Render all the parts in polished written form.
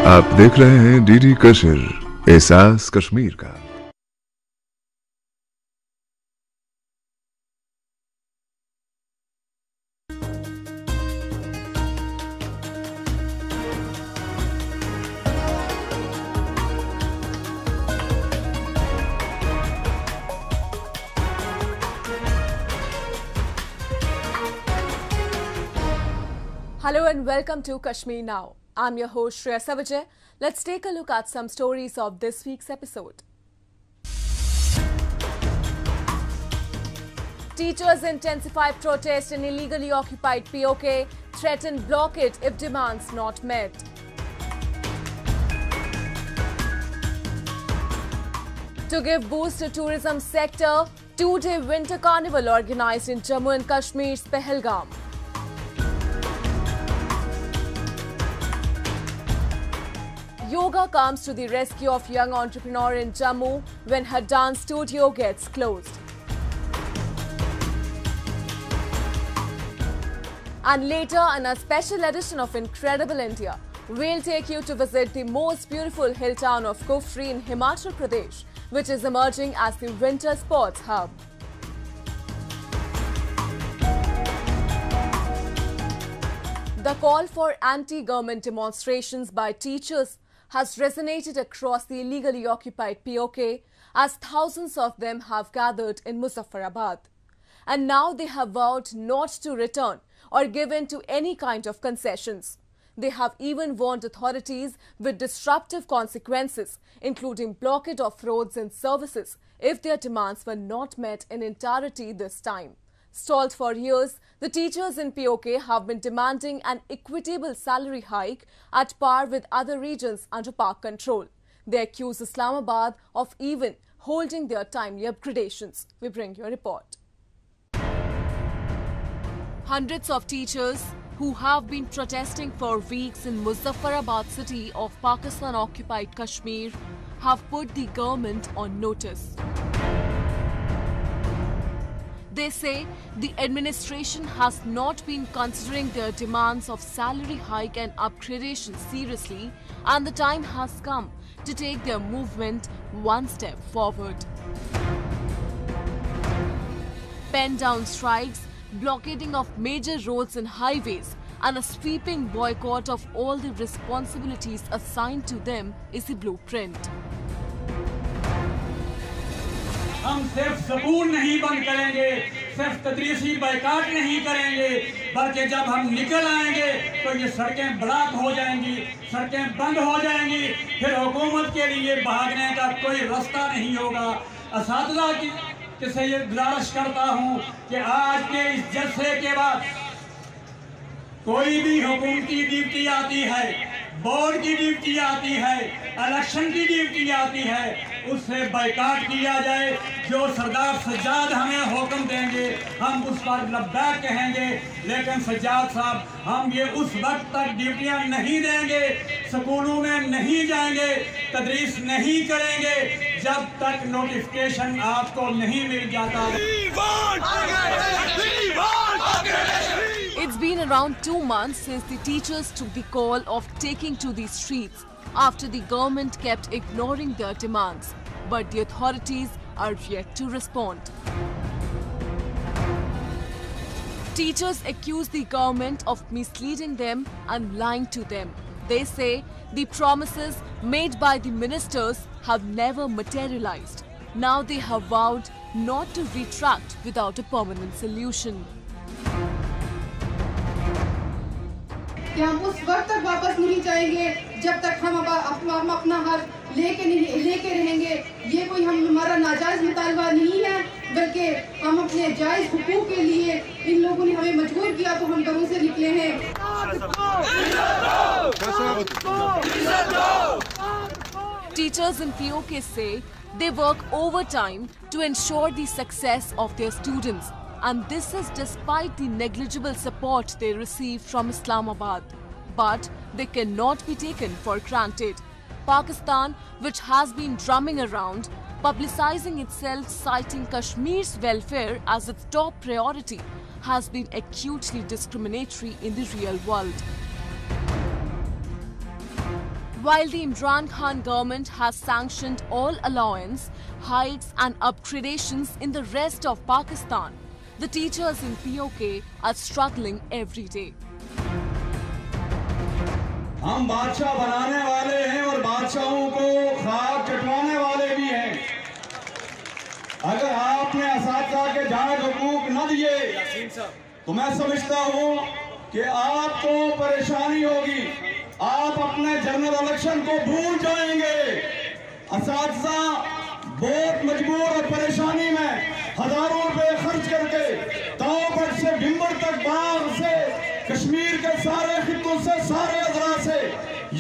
आप देख रहे हैं डीडी कश्मीर, एहसास कश्मीर का। Hello and welcome to Kashmir Now. I'm your host Shreya Savajay. Let's take a look at some stories of this week's episode. Teachers intensify protest in illegally occupied POK, threaten block it if demands not met. To give boost to tourism sector, two-day winter carnival organized in Jammu and Kashmir's Pahalgam. Yoga comes to the rescue of young entrepreneur in Jammu when her dance studio gets closed. And later, in a special edition of Incredible India, we'll take you to visit the most beautiful hill town of Kufri in Himachal Pradesh, which is emerging as the winter sports hub. The call for anti-government demonstrations by teachers has resonated across the illegally occupied POK as thousands of them have gathered in Muzaffarabad. And now they have vowed not to return or give in to any kind of concessions. They have even warned authorities with disruptive consequences, including blockade of roads and services if their demands were not met in entirety this time. Stalled for years, the teachers in POK have been demanding an equitable salary hike at par with other regions under Pak control. They accuse Islamabad of even holding their timely upgradations. We bring you a report. Hundreds of teachers who have been protesting for weeks in Muzaffarabad city of Pakistan-occupied Kashmir have put the government on notice. They say the administration has not been considering their demands of salary hike and upgradation seriously, and the time has come to take their movement one step forward. Pen down strikes, blockading of major roads and highways, and a sweeping boycott of all the responsibilities assigned to them is the blueprint. हम सिर्फ school नहीं बंद करेंगे, सिर्फ तदरीसी boycott नहीं करेंगे, बल्कि जब हम निकल आएंगे तो ये सड़कें ब्लॉक हो जाएंगी, सड़कें बंद हो जाएंगी, फिर हुकूमत के लिए भागने का कोई रास्ता नहीं होगा। असातिज़ा की से ये गुजारिश करता हूँ कि आज के इस जलसे के बाद कोई भी हुकूमती ड्यूटी आती है, बोर्ड की ड्यूटी आती है, इलेक्शन की ड्यूटी आती है, उससे बायकाट किया जाए। जो सरदार सज्जाद हमें हुक्म देंगे हम उस पर लब्बैक कहेंगे, लेकिन सज्जाद साहब हम ये उस वक्त तक ड्यूटियां नहीं देंगे, स्कूलों में नहीं जाएंगे, तदरीस नहीं करेंगे जब तक नोटिफिकेशन आपको नहीं मिल जाता। It's been around 2 months since the teachers took the call of taking to the streets after the government kept ignoring their demands, but the authorities are yet to respond. Teachers accuse the government of misleading them and lying to them. They say the promises made by the ministers have never materialized. Now they have vowed not to retract without a permanent solution. कि हम उस वक्त तक वापस नहीं जाएंगे जब तक हम अपना हक लेके रहेंगे। ये कोई हमारा नाजायज मुतालबा नहीं है, बल्कि हम अपने जायज हुकूक के लिए इन लोगों ने हमें मजबूर किया तो हम घरों से निकले हैं। Teachers in POK say they work overtime to ensure the success of their students, and this is despite the negligible support they receive from Islamabad. But they cannot be taken for granted. Pakistan, which has been drumming around, publicizing itself, citing Kashmir's welfare as its top priority, has been acutely discriminatory in the real world. While the Imran Khan government has sanctioned all allowance, hikes and upgradations in the rest of Pakistan, the teachers in POK are struggling every day. हम बादशाह बनाने वाले हैं और बादशाहों को खाक चटवाने वाले भी हैं। अगर आपने असातिज़ा के जायज़ हुकूक न दिए तो मैं समझता हूँ कि आपको परेशानी होगी, आप अपने जनरल इलेक्शन को भूल जाएंगे। असातिज़ा बहुत मजबूर और परेशानी में हजारों रुपए खर्च करके तावपट से भिंबर तक बाग से कश्मीर के सारे खित्तों से सारे अजरा से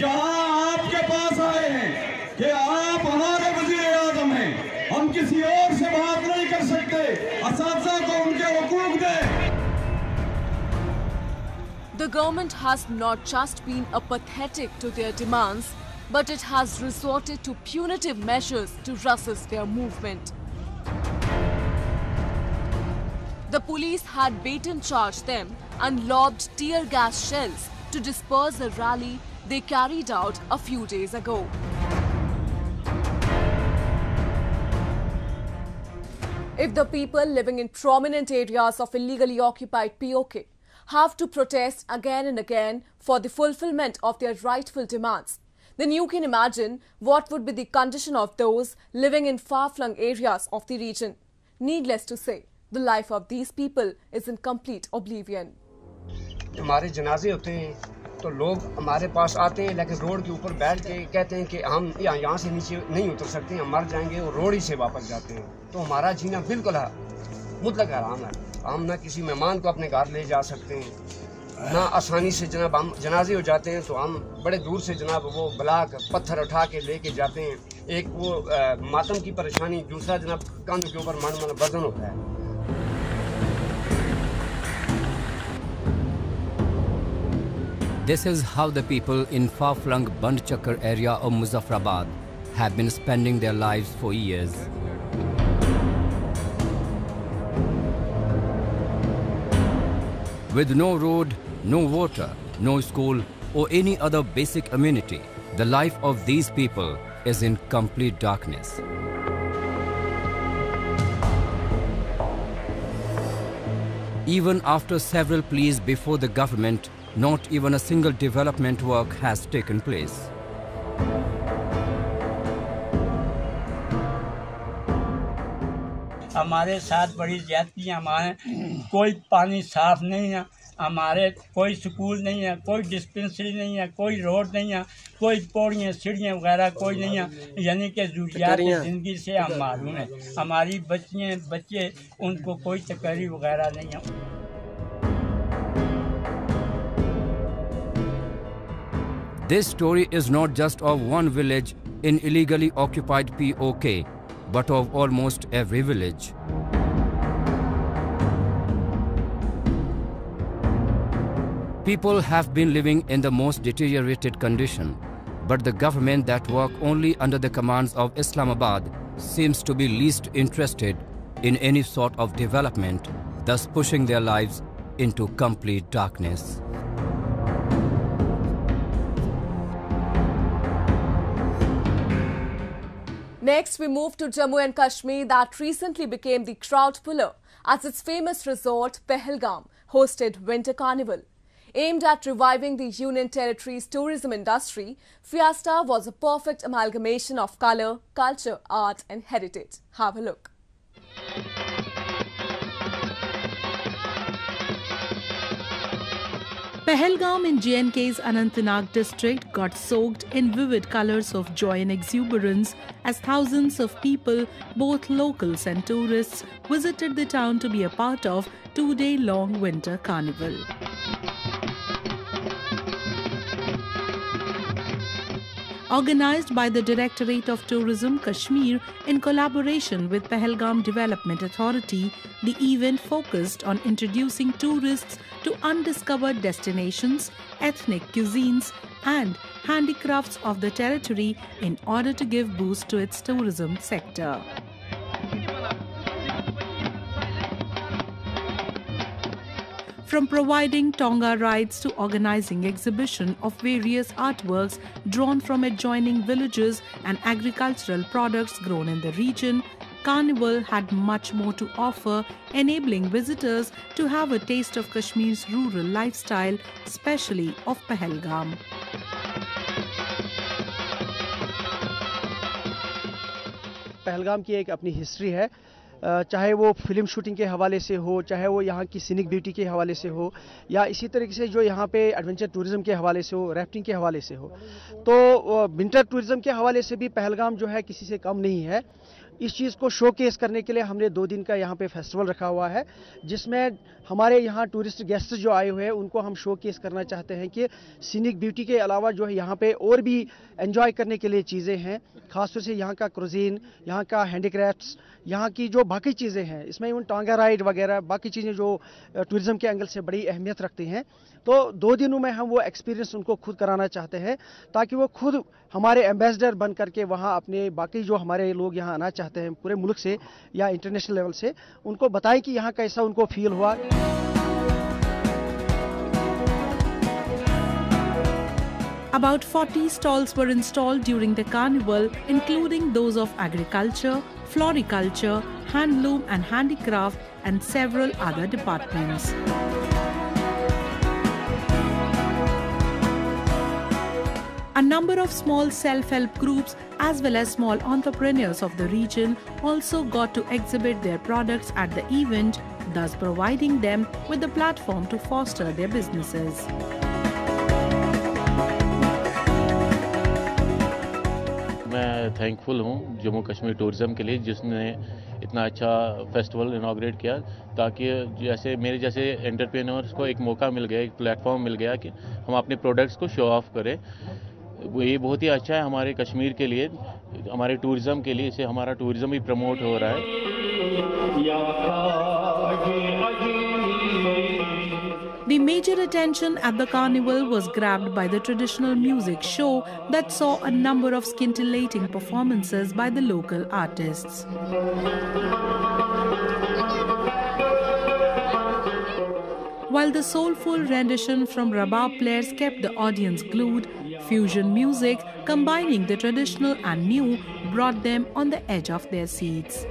यहाँ आपके पास आए हैं कि आप हमारे वजीर आज़म हैं, हम किसी और से बात नहीं कर सकते, असातिज़ा को उनके हुकूक दें। The government has not just been apathetic to their demands, but it has resorted to punitive measures to resist their movement. The police had beaten charged them and lobbed tear gas shells to disperse a rally they carried out a few days ago. If the people living in prominent areas of illegally occupied POK have to protest again and again for the fulfillment of their rightful demands, then you can imagine what would be the condition of those living in far-flung areas of the region. Needless to say, the life of these people is in complete oblivion. हमारे जनाजे होते हैं तो लोग हमारे पास आते हैं, लेकिन रोड के ऊपर बैठ के कहते हैं कि हम यहाँ से नीचे नहीं उतर सकते, हम मर जाएंगे, और रोड ही से वापस जाते हैं। तो हमारा जीना बिल्कुल मुतलक हराम है। हम ना किसी मेहमान को अपने घर ले जा सकते हैं, ना आसानी से जनाब हम जनाजे हो जाते हैं तो हम बड़े दूर से जनाब वो ब्लाक पत्थर उठा के लेके जाते हैं। एक वो मातम की परेशानी, दूसरा जनाब कंध के ऊपर मन वजन होता है। This is how the people in far-flung Band Chakkar area of Muzaffarabad have been spending their lives for years. With no road, no water, no school or any other basic amenity, the life of these people is in complete darkness. Even after several pleas before the government, not even a single development work has taken place. हमारे साथ बड़ी ज्यादतियाँ हमारे, कोई पानी साफ नहीं है, हमारे कोई स्कूल नहीं है, कोई डिस्पेंसरी नहीं है, कोई रोड नहीं है, कोई पौड़ियाँ सीढ़ियाँ वगैरह कोई नहीं है, यानी कि ज़रूरियात ज़िंदगी से हम मालूम हैं। हमारी बच्चे उनको कोई तकरीर वगैरह नहीं है। This story is not just of one village in illegally occupied POK, but of almost every village. People have been living in the most deteriorated condition, but the government that work only under the commands of Islamabad seems to be least interested in any sort of development, thus pushing their lives into complete darkness. Next, we move to Jammu and Kashmir that recently became the crowd puller as its famous resort, Pahalgam, hosted Winter Carnival. Aimed at reviving the Union Territory's tourism industry, Fiesta was a perfect amalgamation of colour, culture, art and heritage. Have a look. Pahalgam in JNK's Anantnag district got soaked in vivid colours of joy and exuberance as thousands of people, both locals and tourists, visited the town to be a part of two-day-long winter carnival. Organised by the Directorate of Tourism, Kashmir, in collaboration with Pahalgam Development Authority, the event focused on introducing tourists to undiscovered destinations, ethnic cuisines and handicrafts of the territory in order to give boost to its tourism sector. From providing Tonga rides to organizing exhibition of various artworks drawn from adjoining villages and agricultural products grown in the region, Carnival had much more to offer, enabling visitors to have a taste of Kashmir's rural lifestyle, especially of Pahalgam. Pahalgam की एक अपनी history है, चाहे वो film shooting के हवाले से हो, चाहे वो यहाँ की सीनिक ब्यूटी के हवाले से हो, या इसी तरीके से जो यहाँ पे एडवेंचर टूरिज्म के हवाले से हो, राफ्टिंग के हवाले से हो। तो विंटर टूरिज्म के हवाले से भी पहलगाम जो है किसी से कम नहीं है। इस चीज़ को शोकेस करने के लिए हमने 2 दिन का यहाँ पे फेस्टिवल रखा हुआ है, जिसमें हमारे यहाँ टूरिस्ट गेस्ट जो आए हुए हैं उनको हम शोकेस करना चाहते हैं कि सीनिक ब्यूटी के अलावा जो है यहाँ पे और भी एंजॉय करने के लिए चीज़ें हैं, खासतौर से यहाँ का क्रोजीन, यहाँ का हैंडीक्राफ्ट्स, यहाँ की जो बाकी चीज़ें हैं, इसमें इवन टांगा राइड वगैरह बाकी चीज़ें जो टूरिज्म के एंगल से बड़ी अहमियत रखती हैं। तो 2 दिनों में हम वो एक्सपीरियंस उनको खुद कराना चाहते हैं, ताकि वो खुद हमारे एम्बेसडर बन करके वहाँ अपने बाकी जो हमारे लोग यहाँ आना चाहते हैं पूरे मुल्क से या इंटरनेशनल लेवल से, उनको बताएं कि यहाँ कैसा उनको फील हुआ। About 40 stalls were installed during the carnival, including those of agriculture, floriculture, handloom and handicraft, and several other departments. A number of small self-help groups as well as small entrepreneurs of the region also got to exhibit their products at the event, thus providing them with a platform to foster their businesses. मैं thankful हूँ Jammu Kashmir tourism के लिए जिसने इतना अच्छा festival inaugurate किया, ताकि जैसे मेरे जैसे एंटरप्रेन्योर्स को एक मौका मिल गया, एक प्लेटफॉर्म मिल गया कि हम अपने प्रोडक्ट्स को शो ऑफ करें। ये बहुत ही अच्छा है हमारे कश्मीर के लिए, हमारे टूरिज़्म के लिए, इससे हमारा टूरिज़्म भी प्रमोट हो रहा है। The major attention at the carnival was grabbed by the traditional music show that saw a number of scintillating performances by the local artists. While the soulful rendition from Rabab players kept the audience glued, fusion music combining the traditional and new brought them on the edge of their seats.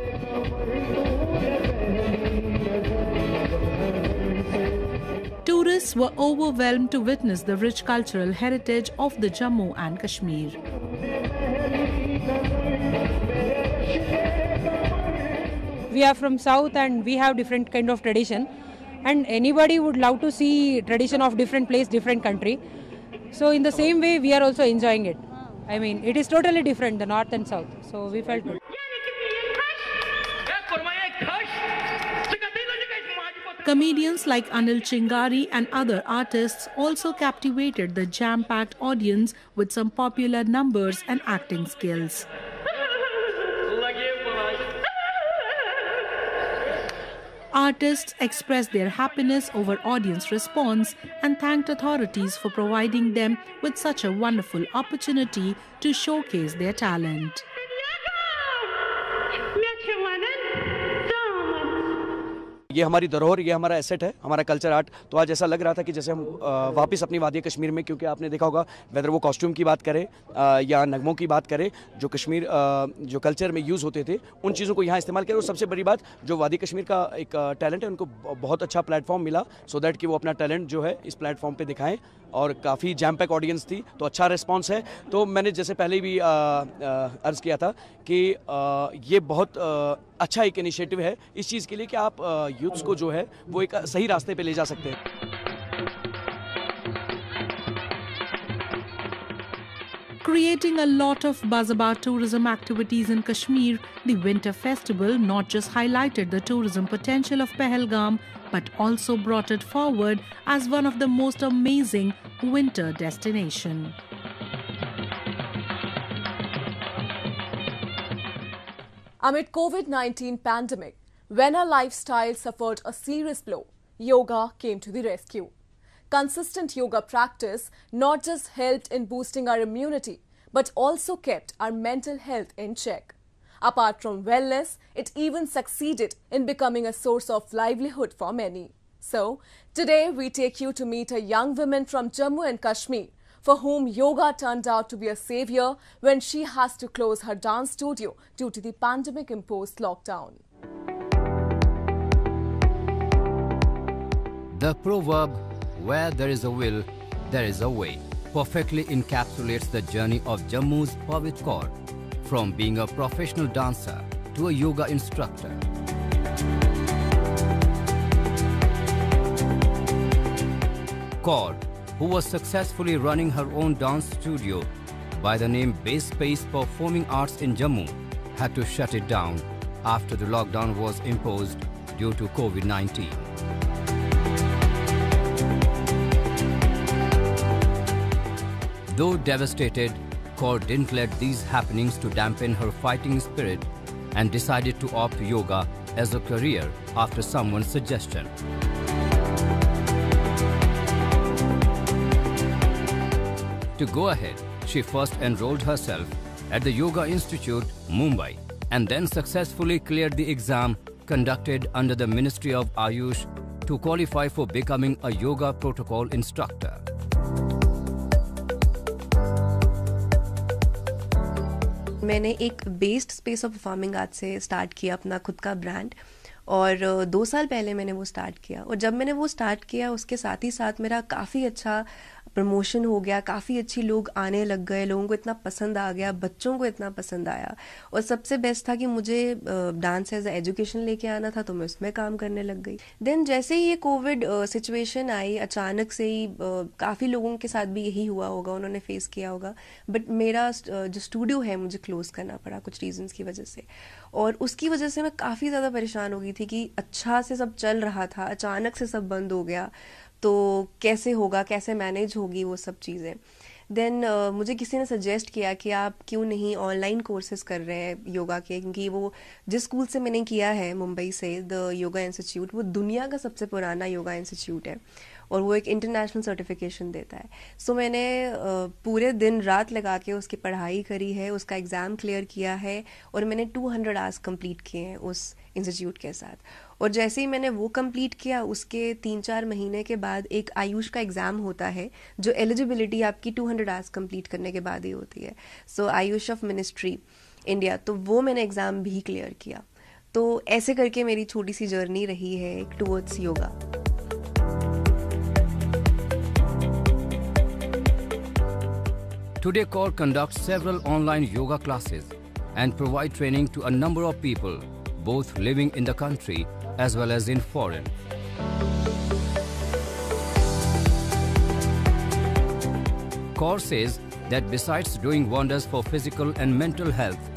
Tourists were overwhelmed to witness the rich cultural heritage of the Jammu and Kashmir. We are from South and we have different kind of tradition, and anybody would love to see tradition of different place, different country. So in the same way, we are also enjoying it. I mean, it is totally different, the North and South. So we felt good. Comedians like Anil Chingari and other artists also captivated the jam-packed audience with some popular numbers and acting skills. Artists expressed their happiness over audience response and thanked authorities for providing them with such a wonderful opportunity to showcase their talent. ये हमारी धरोहर, ये हमारा asset है, हमारा culture art. तो आज ऐसा लग रहा था कि जैसे हम वापस अपनी वादी कश्मीर में, क्योंकि आपने देखा होगा वेदर वो कॉस्ट्यूम की बात करें या नगमों की बात करें, जो कश्मीर जो कल्चर में यूज़ होते थे उन चीज़ों को यहाँ इस्तेमाल करें। और सबसे बड़ी बात, जो वादी कश्मीर का एक टैलेंट है उनको बहुत अच्छा प्लेटफॉर्म मिला, सो दैट कि वो अपना टैलेंट जो है इस प्लेटफॉर्म पर दिखाएँ। और काफ़ी जैम पैक ऑडियंस थी, तो अच्छा रिस्पॉन्स है। तो मैंने जैसे पहले भी अर्ज़ किया था कि ये बहुत अच्छा एक इनिशिएटिव है इस चीज़ के लिए कि आप यूथ्स को जो है वो एक सही रास्ते पे ले जा सकते हैं। Creating a lot of buzz about tourism activities in Kashmir, the Winter Festival not just highlighted the tourism potential of Pahalgam, but also brought it forward as one of the most amazing winter destinations. Amid COVID-19 pandemic, when our lifestyle suffered a serious blow, yoga came to the rescue. Consistent yoga practice not just helped in boosting our immunity, but also kept our mental health in check. Apart from wellness, it even succeeded in becoming a source of livelihood for many. So, today we take you to meet a young woman from Jammu and Kashmir for whom yoga turned out to be a savior when she has to close her dance studio due to the pandemic-imposed lockdown. The proverb, where there is a will, there is a way, perfectly encapsulates the journey of Jammu's Pavit Kaur, from being a professional dancer to a yoga instructor. Kaur, who was successfully running her own dance studio by the name Base Space Performing Arts in Jammu, had to shut it down after the lockdown was imposed due to COVID-19. Though devastated, Kaur didn't let these happenings to dampen her fighting spirit and decided to opt yoga as a career after someone's suggestion. To go ahead, she first enrolled herself at the Yoga Institute, Mumbai, and then successfully cleared the exam conducted under the Ministry of Ayush to qualify for becoming a yoga protocol instructor. मैंने एक based space of performing art से start किया अपना खुद का brand, और 2 साल पहले मैंने वो स्टार्ट किया। और जब मैंने वो स्टार्ट किया उसके साथ ही साथ मेरा काफ़ी अच्छा प्रमोशन हो गया, काफ़ी अच्छी लोग आने लग गए, लोगों को इतना पसंद आ गया, बच्चों को इतना पसंद आया। और सबसे बेस्ट था कि मुझे डांस एज एजुकेशन लेके आना था, तो मैं उसमें काम करने लग गई। देन जैसे ही ये कोविड सिचुएशन आई, अचानक से ही काफ़ी लोगों के साथ भी यही हुआ होगा, उन्होंने फेस किया होगा। बट मेरा जो स्टूडियो है मुझे क्लोज़ करना पड़ा कुछ रीजंस की वजह से, और उसकी वजह से मैं काफ़ी ज़्यादा परेशान हो गई थी कि अच्छा से सब चल रहा था, अचानक से सब बंद हो गया, तो कैसे होगा, कैसे मैनेज होगी वो सब चीज़ें। देन मुझे किसी ने सजेस्ट किया कि आप क्यों नहीं ऑनलाइन कोर्सेज कर रहे हैं योगा के, क्योंकि वो जिस स्कूल से मैंने किया है मुंबई से, द योगा इंस्टीट्यूट, वो दुनिया का सबसे पुराना योगा इंस्टीट्यूट है और वो एक इंटरनेशनल सर्टिफिकेशन देता है। सो मैंने पूरे दिन रात लगा के उसकी पढ़ाई करी है, उसका एग्ज़ाम क्लियर किया है, और मैंने 200 आवर्स कंप्लीट किए हैं उस इंस्टीट्यूट के साथ। और जैसे ही मैंने वो कंप्लीट किया, उसके 3-4 महीने के बाद एक आयुष का एग्ज़ाम होता है, जो एलिजिबिलिटी आपकी 200 आवर्स कंप्लीट करने के बाद ही होती है। सो आयुष ऑफ मिनिस्ट्री इंडिया, तो वो मैंने एग्ज़ाम भी क्लियर किया। तो ऐसे करके मेरी छोटी सी जर्नी रही है towards yoga. Today, Kaur conducts several online yoga classes and provide training to a number of people, both living in the country as well as in foreign. Kaur says that besides doing wonders for physical and mental health,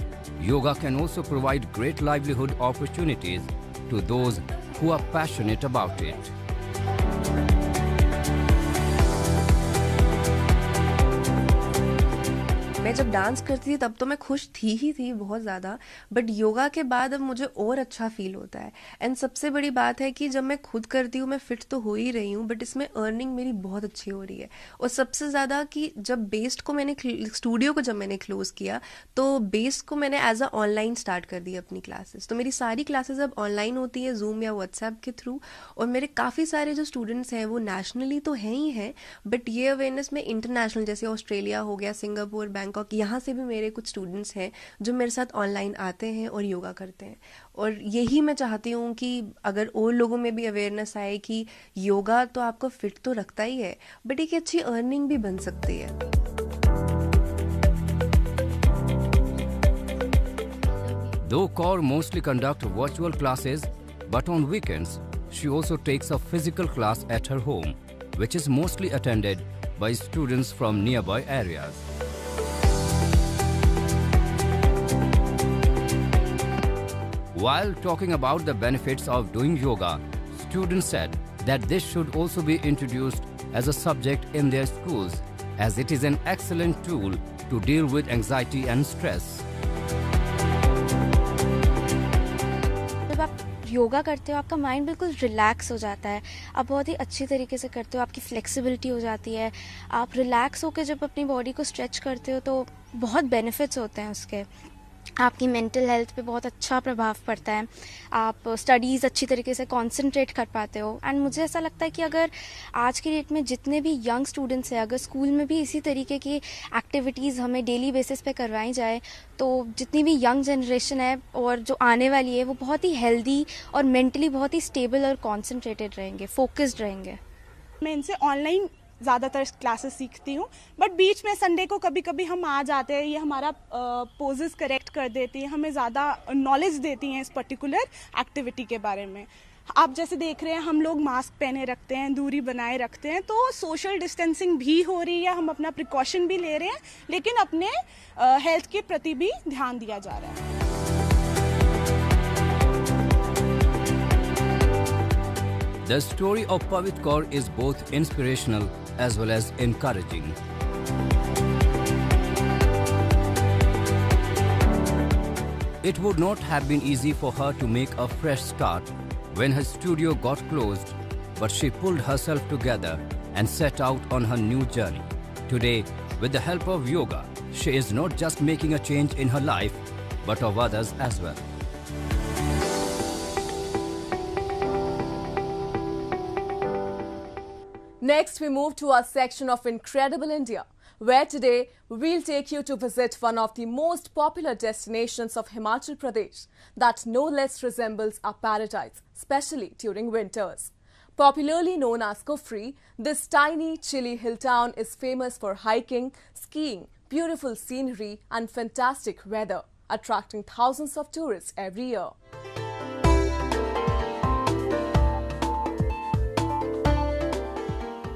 yoga can also provide great livelihood opportunities to those who are passionate about it. मैं जब dance करती थी तब तो मैं खुश थी ही थी बहुत ज़्यादा, बट योगा के बाद अब मुझे और अच्छा फील होता है। एंड सबसे बड़ी बात है कि जब मैं खुद करती हूँ, मैं फिट तो हो ही रही हूँ, बट इसमें अर्निंग मेरी बहुत अच्छी हो रही है। और सबसे ज़्यादा कि जब बेस्ड को मैंने स्टूडियो को जब मैंने क्लोज़ किया, तो बेस्ड को मैंने एज अ ऑनलाइन स्टार्ट कर दी अपनी क्लासेस। तो मेरी सारी क्लासेस अब ऑनलाइन होती है, जूम या व्हाट्सएप के थ्रू। और मेरे काफ़ी सारे जो स्टूडेंट्स हैं वो नेशनली तो हैं ही हैं, बट ये अवेयरनेस में इंटरनेशनल, जैसे ऑस्ट्रेलिया हो गया, सिंगापुर, बैंकॉक, यहाँ से भी मेरे कुछ स्टूडेंट्स हैं जो मेरे साथ ऑनलाइन आते हैं और योगा करते हैं। और यही मैं चाहती हूँ कि अगर और लोगों में भी अवेयरनेस आए कि योगा तो आपको फिट तो रखता ही है, बट एक अच्छी अर्निंग भी बन सकती है। Though Kaur mostly conducts virtual classes, but on weekends she also takes a physical class at her home, which is mostly attended by students from nearby areas. While talking about the benefits of doing yoga, students said that this should also be introduced as a subject in their schools, as it is an excellent tool to deal with anxiety and stress. जब आप योगा करते हो आपका mind बिल्कुल relax हो जाता है, आप बहुत ही अच्छी तरीके से करते हो, आपकी फ्लेक्सिबिलिटी हो जाती है, आप रिलैक्स होकर जब अपनी बॉडी को स्ट्रेच करते हो तो बहुत बेनिफिट्स होते हैं उसके। आपकी मेंटल हेल्थ पे बहुत अच्छा प्रभाव पड़ता है, आप स्टडीज़ अच्छी तरीके से कंसंट्रेट कर पाते हो। एंड मुझे ऐसा लगता है कि अगर आज की डेट में जितने भी यंग स्टूडेंट्स हैं, अगर स्कूल में भी इसी तरीके की एक्टिविटीज़ हमें डेली बेसिस पे करवाई जाए तो जितनी भी यंग जनरेशन है और जो आने वाली है वो बहुत ही हेल्दी और मेंटली बहुत ही स्टेबल और कॉन्सेंट्रेटेड रहेंगे, फोकस्ड रहेंगे। मैं इनसे ऑनलाइन ज़्यादातर क्लासेस सीखती हूँ, बट बीच में संडे को कभी कभी हम आ जाते हैं, ये हमारा पोजेस करेक्ट कर देती हैं, हमें ज़्यादा नॉलेज देती हैं इस पर्टिकुलर एक्टिविटी के बारे में। आप जैसे देख रहे हैं हम लोग मास्क पहने रखते हैं, दूरी बनाए रखते हैं, तो सोशल डिस्टेंसिंग भी हो रही है, हम अपना प्रिकॉशन भी ले रहे हैं, लेकिन अपने हेल्थ के प्रति भी ध्यान दिया जा रहा है। The story of Pavit Kaur is both inspirational as well as encouraging. It would not have been easy for her to make a fresh start when her studio got closed, but she pulled herself together and set out on her new journey. Today, with the help of yoga, she is not just making a change in her life, but of others as well. Next, we move to our section of Incredible India, where today we'll take you to visit one of the most popular destinations of Himachal Pradesh that no less resembles a paradise, especially during winters. Popularly known as Kufri, this tiny, chilly hill town is famous for hiking, skiing, beautiful scenery and fantastic weather, attracting thousands of tourists every year.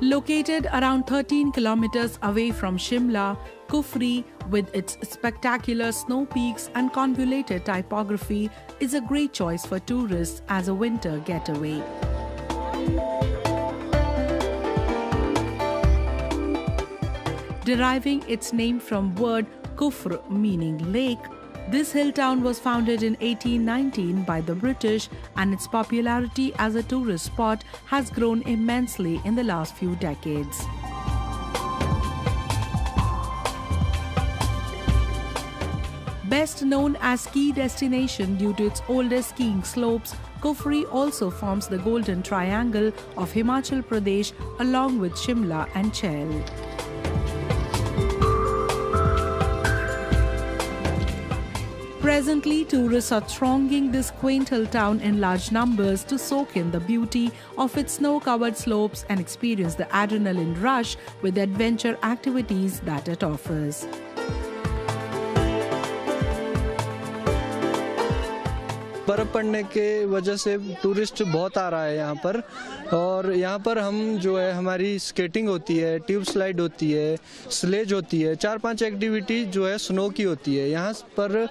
Located around 13 kilometers away from Shimla, Kufri, with its spectacular snow peaks and convoluted topography, is a great choice for tourists as a winter getaway. Deriving its name from word Kufr meaning lake, this hill town was founded in 1819 by the British, and its popularity as a tourist spot has grown immensely in the last few decades. Best known as ski destination due to its oldest skiing slopes, Kufri also forms the Golden Triangle of Himachal Pradesh along with Shimla and Chel. Presently, tourists are thronging this quaint hill town in large numbers to soak in the beauty of its snow-covered slopes and experience the adrenaline rush with the adventure activities that it offers. बर्फ़ पड़ने के वजह से tourist बहुत आ रहा है यहाँ पर, और यहाँ पर हम जो है हमारी स्केटिंग होती है, ट्यूब स्लाइड होती है, स्लेज होती है, 4-5 एक्टिविटी जो है स्नो की होती है यहाँ पर,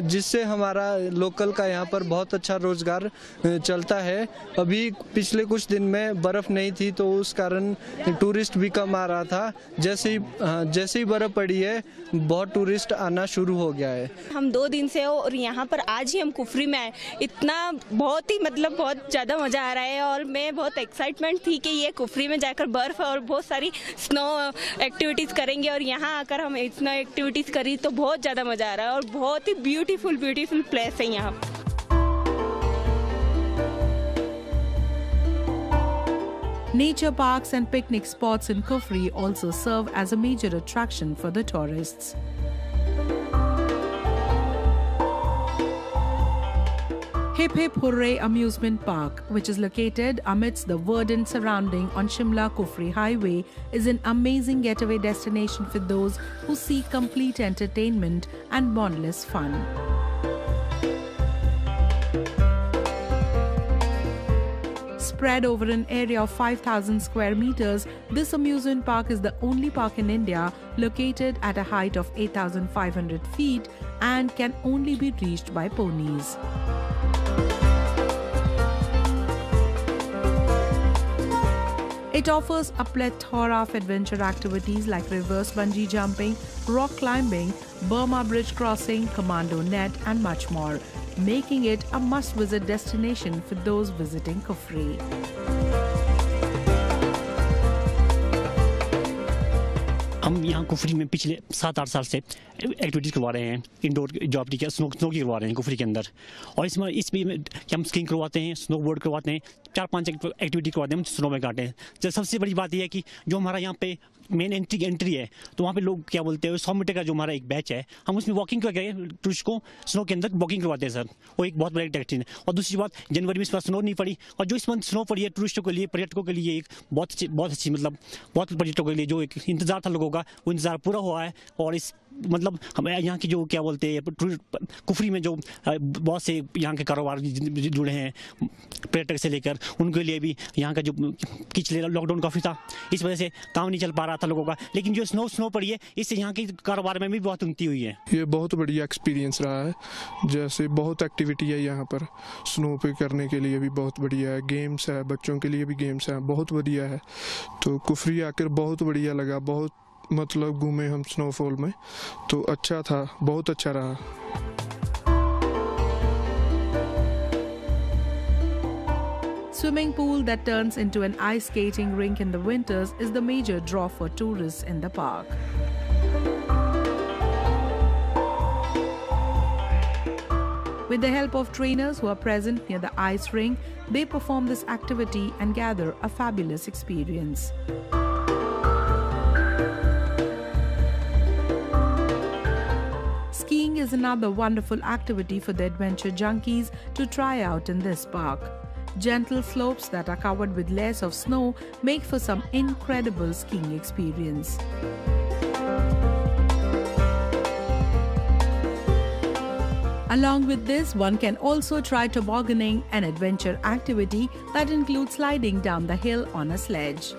जिससे हमारा लोकल का यहाँ पर बहुत अच्छा रोज़गार चलता है। अभी पिछले कुछ दिन में बर्फ़ नहीं थी तो उस कारण टूरिस्ट भी कम आ रहा था। जैसे ही बर्फ़ पड़ी है बहुत टूरिस्ट आना शुरू हो गया है। हम 2 दिन से हो और यहाँ पर आज ही हम कुफरी में आए, इतना बहुत ही बहुत ज़्यादा मज़ा आ रहा है, और मैं बहुत एक्साइटमेंट थी कि ये कुफरी में जाकर बर्फ़ और बहुत सारी स्नो एक्टिविटीज़ करेंगे, और यहाँ आकर हम स्नो एक्टिविटीज़ करी तो बहुत ज़्यादा मज़ा आ रहा है, और बहुत ही ब्यूटीफुल प्लेस है यहाँ। Nature parks and picnic spots in Kufri also serve as a major attraction for the tourists. Hip Hip Hooray Amusement Park, which is located amidst the verdant surrounding on Shimla-Kufri Highway, is an amazing getaway destination for those who seek complete entertainment and boundless fun. Spread over an area of 5,000 square meters, this amusement park is the only park in India located at a height of 8,500 feet and can only be reached by ponies. It offers a plethora of adventure activities like reverse bungee jumping, rock climbing, Burma bridge crossing, commando net and much more, making it a must-visit destination for those visiting Kufri. हम यहाँ कुफरी में पिछले 7-8 साल से activities करवा रहे हैं, indoor job की स्नो की करवा रहे हैं कुफरी के अंदर। और इसमें हम स्कीइंग करवाते हैं, स्नो बोर्ड करवाते हैं, 4-5 एक्टिविटी करवाते हैं, हम स्नो में काटते हैं। जब सबसे बड़ी बात यह है कि जो हमारा यहाँ पे मेन एंट्री है, तो वहाँ पे लोग क्या बोलते हैं 100 मीटर का जो हमारा एक बैच है, हम उसमें वॉकिंग करके टूरिस्ट को स्नो के अंदर वॉकिंग करवाते हैं सर। वो एक बहुत बड़ा एक्टिविटी है। और दूसरी बात, जनवरी में इस बार स्नो नहीं पड़ी, और जो इस मंथ स्नो पड़ी है टूरिस्टों के लिए, पर्यटकों के लिए एक बहुत अच्छी मतलब बहुत पर्यटकों के लिए जो एक इंतजार था लोगों का, वो इंतजार पूरा हुआ है। और इस मतलब हम यहाँ की जो क्या बोलते हैं कुफरी में जो बहुत से यहाँ के कारोबार जुड़े हैं पर्यटक से लेकर, उनके लिए भी यहाँ का जो पिछले लॉकडाउन काफ़ी था, इस वजह से काम नहीं चल पा रहा था लोगों का, लेकिन जो स्नो पड़ी है इससे यहाँ के कारोबार में भी बहुत उन्नति हुई है। ये बहुत बढ़िया एक्सपीरियंस रहा है। जैसे बहुत एक्टिविटी है यहाँ पर, स्नो पे करने के लिए भी बहुत बढ़िया है, गेम्स है, बच्चों के लिए भी गेम्स है, बहुत बढ़िया है। तो कुफरी आकर बहुत बढ़िया लगा, बहुत मतलब घूमे हम स्नोफॉल में, तो अच्छा था, बहुत अच्छा रहा। Swimming pool that turns into an ice skating rink in the winters is the major draw for tourists in the park. With the help of trainers who are present near the ice rink, they perform this activity and gather a fabulous experience. Skiing is another wonderful activity for the adventure junkies to try out in this park. Gentle slopes that are covered with layers of snow make for some incredible skiing experience. Along with this, one can also try tobogganing, an adventure activity that includes sliding down the hill on a sledge.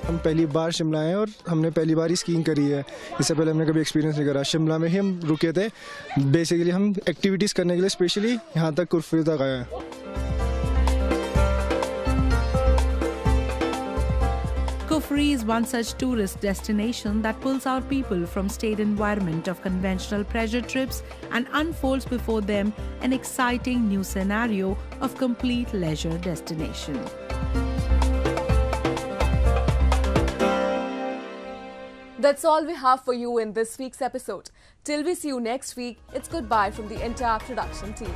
हम पहली बार शिमला आए और हमने पहली बार ही skiing करी है। इससे पहले हमने कभी एक्सपीरियंस नहीं करा। शिमला में ही हम रुके थे, बेसिकली हम एक्टिविटीज़ करने के लिए स्पेशली यहाँ तक कुफरी तक आए हैं। Kufri is one such tourist destination that pulls out people from state environment of conventional pleasure trips and unfolds before them an exciting new scenario of complete leisure destination. That's all we have for you in this week's episode. Till we see you next week, it's goodbye from the entire production team.